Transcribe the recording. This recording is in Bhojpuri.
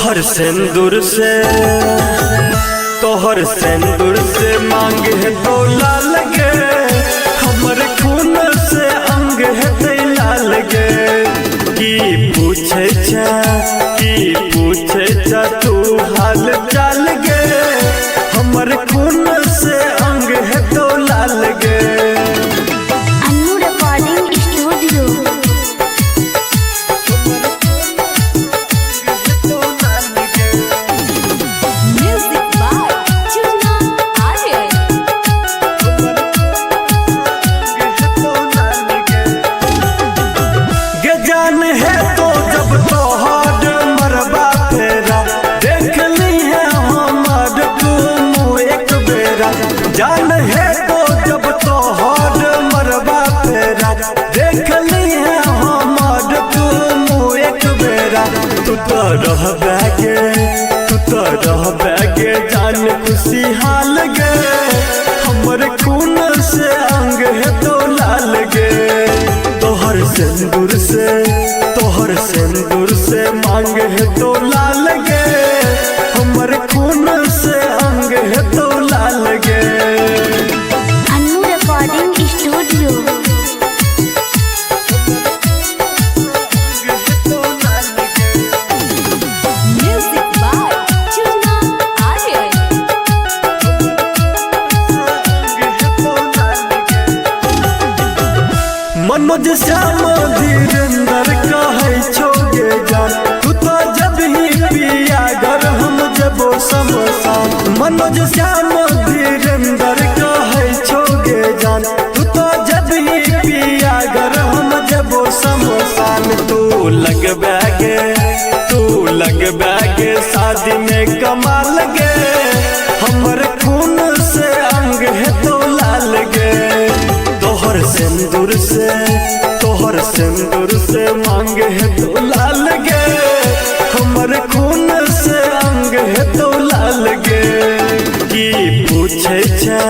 तोहर सिंदूर से मांगे है तो लाल गे, हमर खून से अंग है तो लाल गे। की पूछे छा तू हाल चाल गे, हमर खून से अंग है तो लाल गे। Annu recording studio. जान है तो जब तोहर मरबा फेरा, देख ली है हमार तुम एक बेरा। जान है तो जब तोहर मरबा फेरा, देख ली है हमार तुम एक बेरा। तू तो रह बैगे जान खुशी हाल गे, हमर खून से अंग है तो लाल गे। तोहर सिंदूर से मांगे है तो लाल गे, हमर खून से अंग है तो लाल गे। Annu recording studio. मनोज श्याम धीरेन्द्र कहे छोगे जान, तू तो जब ही पिया घर हम जबो शमशान। मनोज श्याम धीरेन्द्र कहे छोगे जान, तू तो जब ही पिया घर हम जबो शमशान। तू लग बैगे शादी में कमाल गे, हमर खून से अंग है तो लाल गे। तोहर सिंदूर से मांगे है तो लाल गे, हमर खून से अंग है तो लाल गे। की पूछे छा